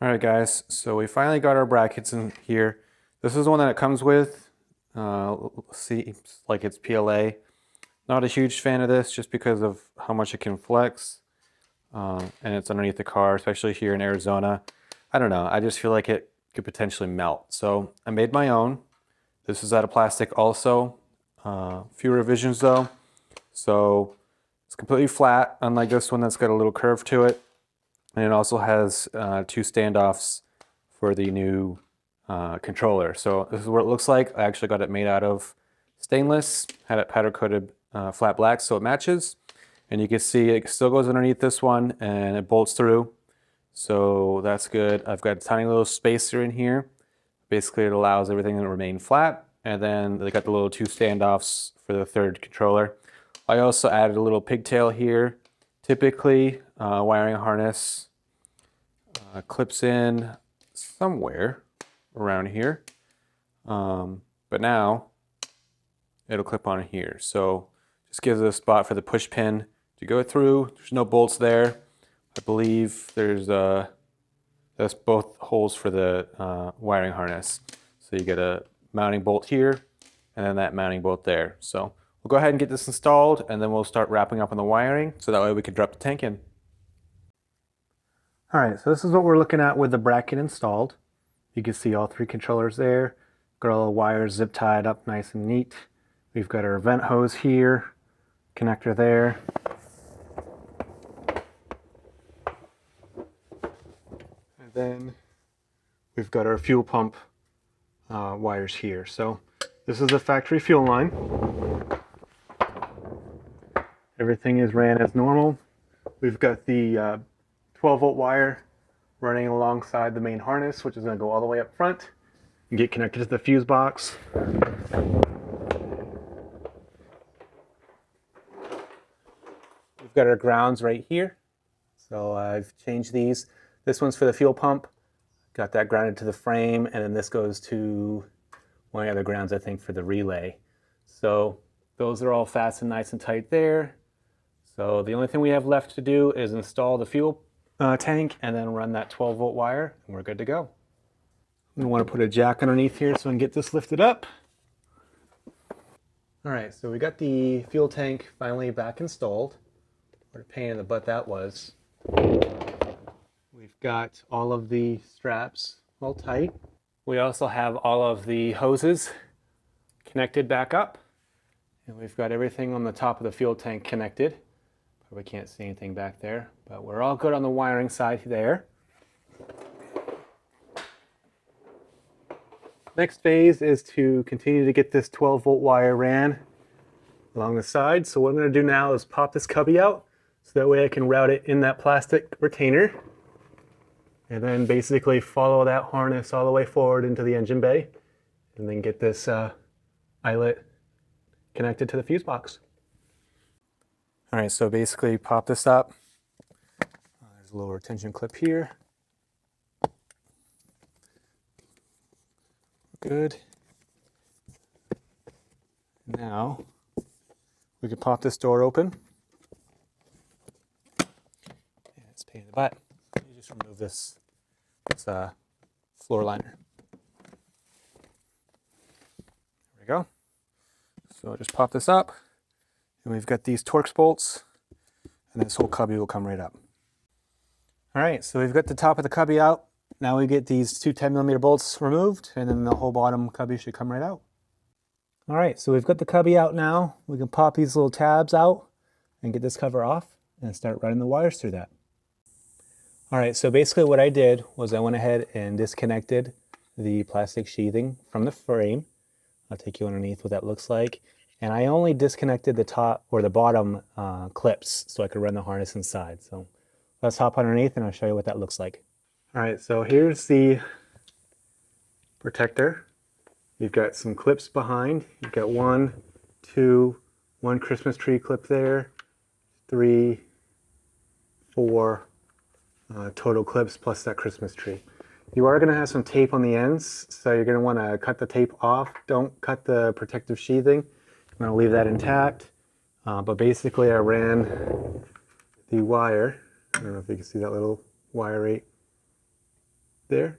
All right, guys, so we finally got our brackets in here. This is the one that it comes with. Seems like it's PLA. Not a huge fan of this just because of how much it can flex. And it's underneath the car, especially here in Arizona. I don't know, I just feel like it could potentially melt. So I made my own. This is out of plastic also. Few revisions though. So it's completely flat, unlike this one that's got a little curve to it. And it also has two standoffs for the new controller. So this is what it looks like. I actually got it made out of stainless, had it powder coated flat black so it matches. And you can see it still goes underneath this one and it bolts through. So that's good. I've got a tiny little spacer in here. Basically it allows everything to remain flat. And then they got the little two standoffs for the third controller. I also added a little pigtail here. Typically, wiring harness clips in somewhere around here, but now it'll clip on here. So just gives it a spot for the push pin to go through. There's no bolts there. I believe there's that's both holes for the wiring harness. So you get a mounting bolt here and then that mounting bolt there. So we'll go ahead and get this installed and then we'll start wrapping up on the wiring so that way we can drop the tank in. All right, so this is what we're looking at with the bracket installed. You can see all three controllers there. Got all the wires zip tied up nice and neat. We've got our vent hose here, connector there. And then we've got our fuel pump wires here. So this is a factory fuel line. Everything is ran as normal. We've got the 12-volt wire running alongside the main harness, which is going to go all the way up front and get connected to the fuse box. We've got our grounds right here. So I've changed these. This one's for the fuel pump. Got that grounded to the frame, and then this goes to one of the other grounds, I think, for the relay. So those are all fastened nice and tight there. So the only thing we have left to do is install the fuel tank and then run that 12-volt wire and we're good to go. I'm going to want to put a jack underneath here so I can get this lifted up. All right, so we got the fuel tank finally back installed. What a pain in the butt that was. We've got all of the straps all tight. We also have all of the hoses connected back up. And we've got everything on the top of the fuel tank connected. Probably can't see anything back there, but we're all good on the wiring side there. Next phase is to continue to get this 12-volt wire ran along the side. So what I'm going to do now is pop this cubby out so that way I can route it in that plastic retainer and then basically follow that harness all the way forward into the engine bay and then get this eyelet connected to the fuse box. All right, so basically pop this up. There's a little retention clip here. Good. Now we can pop this door open. Yeah, it's a pain in the butt. You just remove this floor liner. There we go. So just pop this up. And we've got these Torx bolts, and this whole cubby will come right up. All right, so we've got the top of the cubby out. Now we get these two 10mm bolts removed, and then the whole bottom cubby should come right out. All right, so we've got the cubby out now. We can pop these little tabs out and get this cover off and start running the wires through that. All right, so basically what I did was I went ahead and disconnected the plastic sheathing from the frame. I'll take you underneath what that looks like. And I only disconnected the top or the bottom clips so I could run the harness inside. So let's hop underneath and I'll show you what that looks like. All right, so here's the protector. You've got some clips behind. You've got one Christmas tree clip there, 3, 4 total clips plus that Christmas tree. You are going to have some tape on the ends, so you're going to want to cut the tape off. Don't cut the protective sheathing. I'm going to leave that intact, but basically I ran the wire. I don't know if you can see that little wire right there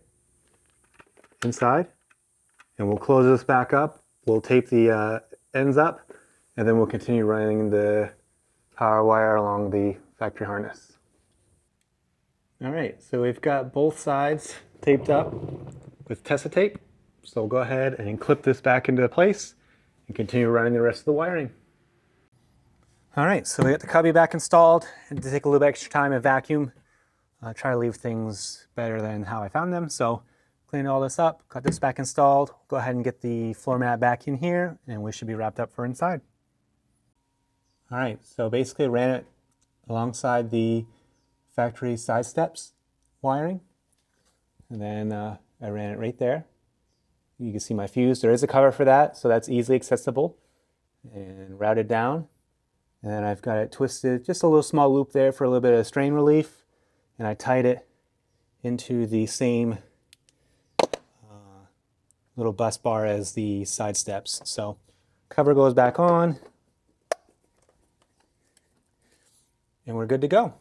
inside. And we'll close this back up. We'll tape the ends up, and then we'll continue running the power wire along the factory harness. All right, so we've got both sides taped up with Tessa tape. So we'll go ahead and clip this back into place and continue running the rest of the wiring. All right, so we got the cubby back installed. I had to take a little bit extra time and vacuum. Try to leave things better than how I found them. So clean all this up, got this back installed. Go ahead and get the floor mat back in here, and we should be wrapped up for inside. All right, so basically I ran it alongside the factory side steps wiring, and then I ran it right there. You can see my fuse. There is a cover for that, so that's easily accessible, and routed down. And then I've got it twisted, just a little small loop there for a little bit of strain relief, and I tied it into the same little bus bar as the side steps. So cover goes back on, and we're good to go.